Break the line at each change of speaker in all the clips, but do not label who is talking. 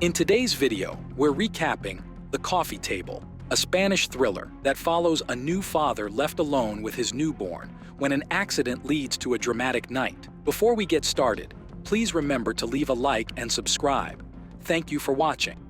In today's video, we're recapping The Coffee Table, a Spanish thriller that follows a new father left alone with his newborn when an accident leads to a dramatic night. Before we get started, please remember to leave a like and subscribe. Thank you for watching.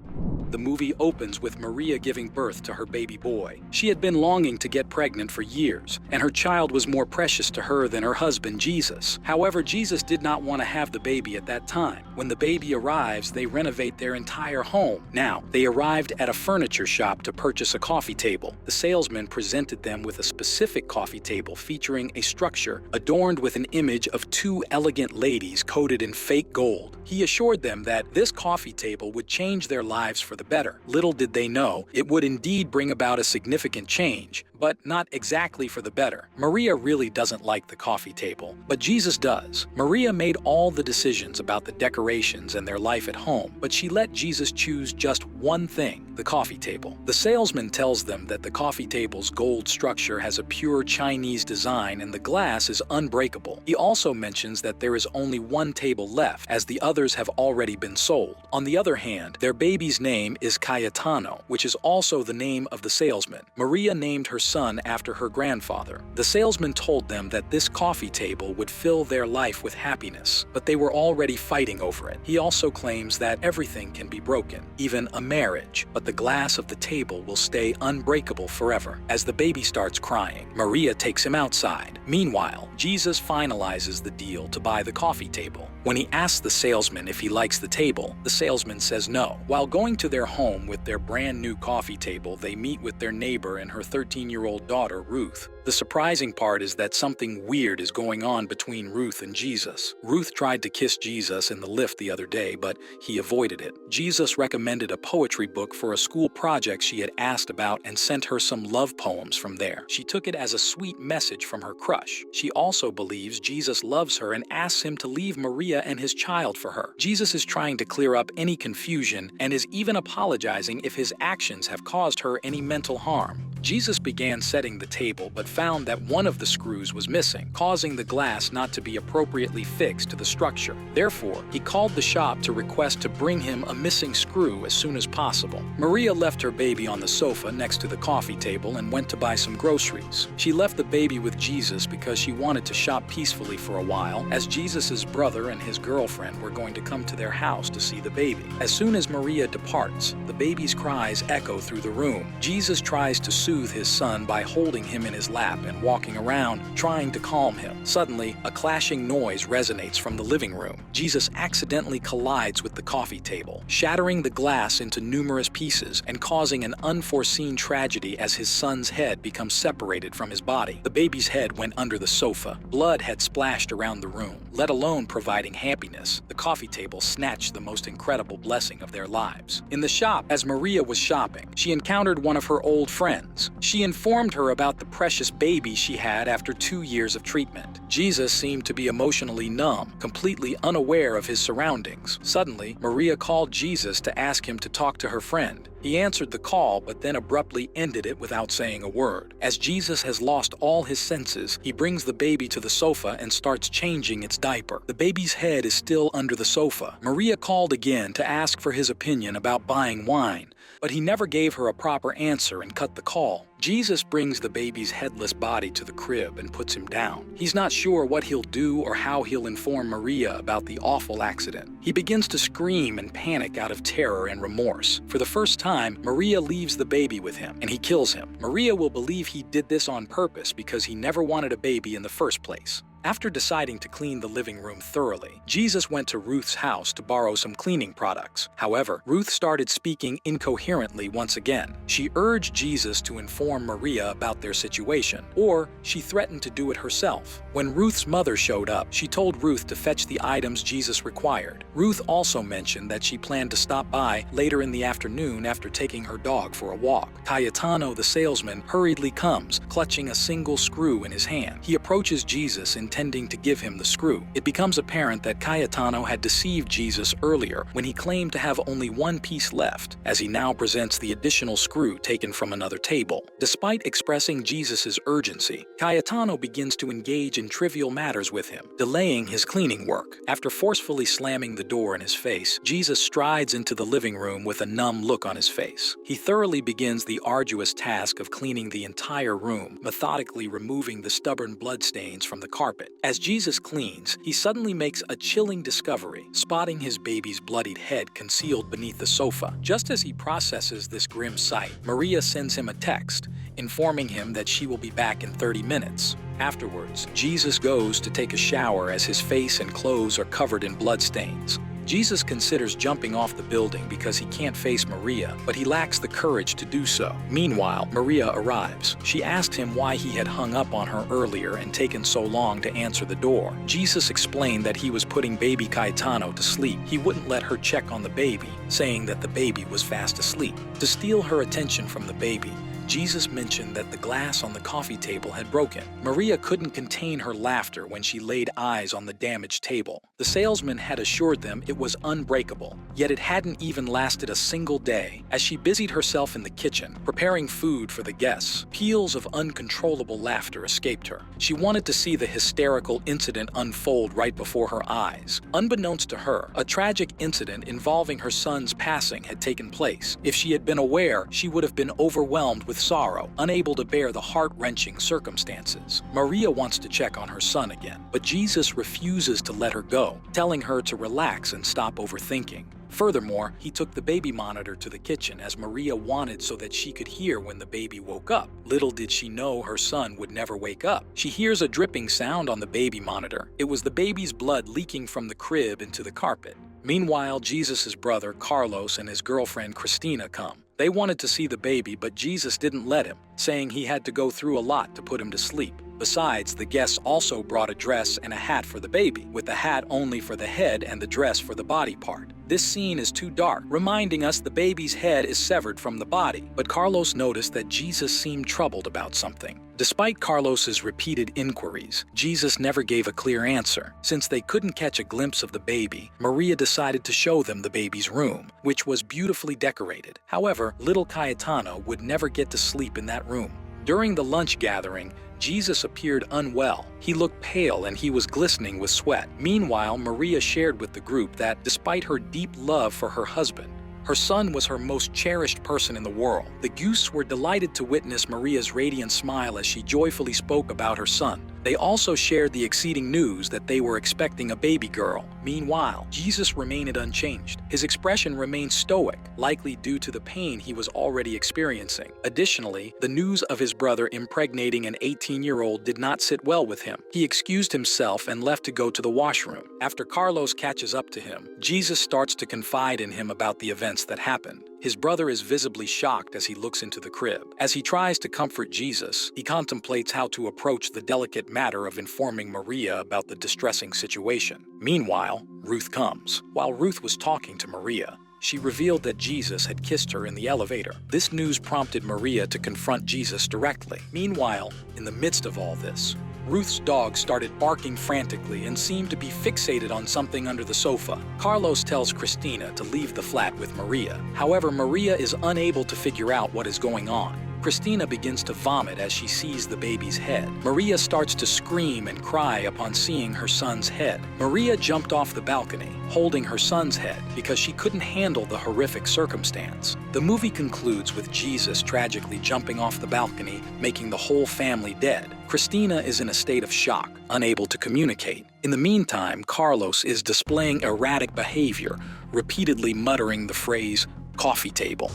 The movie opens with Maria giving birth to her baby boy. She had been longing to get pregnant for years, and her child was more precious to her than her husband, Jesus. However, Jesus did not want to have the baby at that time. When the baby arrives, they renovate their entire home. Now, they arrived at a furniture shop to purchase a coffee table. The salesman presented them with a specific coffee table featuring a structure adorned with an image of two elegant ladies coated in fake gold. He assured them that this coffee table would change their lives for the better. Little did they know, it would indeed bring about a significant change, but not exactly for the better. Maria really doesn't like the coffee table, but Jesus does. Maria made all the decisions about the decorations and their life at home, but she let Jesus choose just one thing, the coffee table. The salesman tells them that the coffee table's gold structure has a pure Chinese design and the glass is unbreakable. He also mentions that there is only one table left, as the others have already been sold. On the other hand, their baby's name is Cayetano, which is also the name of the salesman. Maria named her son after her grandfather. The salesman told them that this coffee table would fill their life with happiness, but they were already fighting over it. He also claims that everything can be broken, even a marriage, but the glass of the table will stay unbreakable forever. As the baby starts crying, Maria takes him outside. Meanwhile, Jesus finalizes the deal to buy the coffee table. When he asks the salesman if he likes the table, the salesman says no. While going to their home with their brand new coffee table, they meet with their neighbor and her 13-year-old daughter, Ruth. The surprising part is that something weird is going on between Ruth and Jesus. Ruth tried to kiss Jesus in the lift the other day, but he avoided it. Jesus recommended a poetry book for a school project she had asked about and sent her some love poems from there. She took it as a sweet message from her crush. She also believes Jesus loves her and asks him to leave Maria and his child for her. Jesus is trying to clear up any confusion and is even apologizing if his actions have caused her any mental harm. Jesus began setting the table but found that one of the screws was missing, causing the glass not to be appropriately fixed to the structure. Therefore, he called the shop to request to bring him a missing screw as soon as possible. Maria left her baby on the sofa next to the coffee table and went to buy some groceries. She left the baby with Jesus because she wanted to shop peacefully for a while, as Jesus' brother and his girlfriend were going to come to their house to see the baby. As soon as Maria departs, the baby's cries echo through the room. Jesus tries to soothe his son by holding him in his lap and walking around, trying to calm him. Suddenly, a clashing noise resonates from the living room. Jesus accidentally collides with the coffee table, shattering the glass into numerous pieces and causing an unforeseen tragedy as his son's head becomes separated from his body. The baby's head went under the sofa. Blood had splashed around the room. Let alone providing happiness, the coffee table snatched the most incredible blessing of their lives. In the shop, as Maria was shopping, she encountered one of her old friends. She informed her about the precious baby she had after 2 years of treatment. Jesus seemed to be emotionally numb, completely unaware of his surroundings. Suddenly, Maria called Jesus to ask him to talk to her friend. He answered the call, but then abruptly ended it without saying a word. As Jesus has lost all his senses, he brings the baby to the sofa and starts changing its diaper. The baby's head is still under the sofa. Maria called again to ask for his opinion about buying wine, but he never gave her a proper answer and cut the call. Jesus brings the baby's headless body to the crib and puts him down. He's not sure what he'll do or how he'll inform Maria about the awful accident. He begins to scream and panic out of terror and remorse. For the first time, Maria leaves the baby with him, and he kills him. Maria will believe he did this on purpose because he never wanted a baby in the first place. After deciding to clean the living room thoroughly, Jesus went to Ruth's house to borrow some cleaning products. However, Ruth started speaking incoherently once again. She urged Jesus to inform Maria about their situation, or she threatened to do it herself. When Ruth's mother showed up, she told Ruth to fetch the items Jesus required. Ruth also mentioned that she planned to stop by later in the afternoon after taking her dog for a walk. Cayetano, the salesman, hurriedly comes, clutching a single screw in his hand. He approaches Jesus and intending to give him the screw. It becomes apparent that Cayetano had deceived Jesus earlier when he claimed to have only one piece left, as he now presents the additional screw taken from another table. Despite expressing Jesus' urgency, Cayetano begins to engage in trivial matters with him, delaying his cleaning work. After forcefully slamming the door in his face, Jesus strides into the living room with a numb look on his face. He thoroughly begins the arduous task of cleaning the entire room, methodically removing the stubborn bloodstains from the carpet. As Jesus cleans, he suddenly makes a chilling discovery, spotting his baby's bloodied head concealed beneath the sofa. Just as he processes this grim sight, Maria sends him a text, informing him that she will be back in 30 minutes. Afterwards, Jesus goes to take a shower as his face and clothes are covered in bloodstains. Jesus considers jumping off the building because he can't face Maria, but he lacks the courage to do so. Meanwhile, Maria arrives. She asked him why he had hung up on her earlier and taken so long to answer the door. Jesus explained that he was putting baby Cayetano to sleep. He wouldn't let her check on the baby, saying that the baby was fast asleep. To steal her attention from the baby, Jesus mentioned that the glass on the coffee table had broken. Maria couldn't contain her laughter when she laid eyes on the damaged table. The salesman had assured them it was unbreakable, yet it hadn't even lasted a single day. As she busied herself in the kitchen, preparing food for the guests, peals of uncontrollable laughter escaped her. She wanted to see the hysterical incident unfold right before her eyes. Unbeknownst to her, a tragic incident involving her son's passing had taken place. If she had been aware, she would have been overwhelmed with sorrow, unable to bear the heart-wrenching circumstances. Maria wants to check on her son again, but Jesus refuses to let her go, telling her to relax and stop overthinking. Furthermore, he took the baby monitor to the kitchen as Maria wanted so that she could hear when the baby woke up. Little did she know her son would never wake up. She hears a dripping sound on the baby monitor. It was the baby's blood leaking from the crib into the carpet. Meanwhile, Jesus' brother Carlos and his girlfriend Christina come. They wanted to see the baby, but Jesus didn't let him, saying he had to go through a lot to put him to sleep. Besides, the guests also brought a dress and a hat for the baby, with the hat only for the head and the dress for the body part. This scene is too dark, reminding us the baby's head is severed from the body. But Carlos noticed that Jesus seemed troubled about something. Despite Carlos's repeated inquiries, Jesus never gave a clear answer. Since they couldn't catch a glimpse of the baby, Maria decided to show them the baby's room, which was beautifully decorated. However, little Cayetano would never get to sleep in that room. During the lunch gathering, Jesus appeared unwell. He looked pale and he was glistening with sweat. Meanwhile, Maria shared with the group that, despite her deep love for her husband, her son was her most cherished person in the world. The Guests were delighted to witness Maria's radiant smile as she joyfully spoke about her son. They also shared the exceeding news that they were expecting a baby girl. Meanwhile, Jesus remained unchanged. His expression remained stoic, likely due to the pain he was already experiencing. Additionally, the news of his brother impregnating an 18-year-old did not sit well with him. He excused himself and left to go to the washroom. After Carlos catches up to him, Jesus starts to confide in him about the events that happened. His brother is visibly shocked as he looks into the crib. As he tries to comfort Jesus, he contemplates how to approach the delicate matter of informing Maria about the distressing situation. Meanwhile, Ruth comes. While Ruth was talking to Maria, she revealed that Jesus had kissed her in the elevator. This news prompted Maria to confront Jesus directly. Meanwhile, in the midst of all this, Ruth's dog started barking frantically and seemed to be fixated on something under the sofa. Carlos tells Christina to leave the flat with Maria. However, Maria is unable to figure out what is going on. Christina begins to vomit as she sees the baby's head. Maria starts to scream and cry upon seeing her son's head. Maria jumped off the balcony, holding her son's head because she couldn't handle the horrific circumstance. The movie concludes with Jesus tragically jumping off the balcony, making the whole family dead. Christina is in a state of shock, unable to communicate. In the meantime, Carlos is displaying erratic behavior, repeatedly muttering the phrase, "coffee table."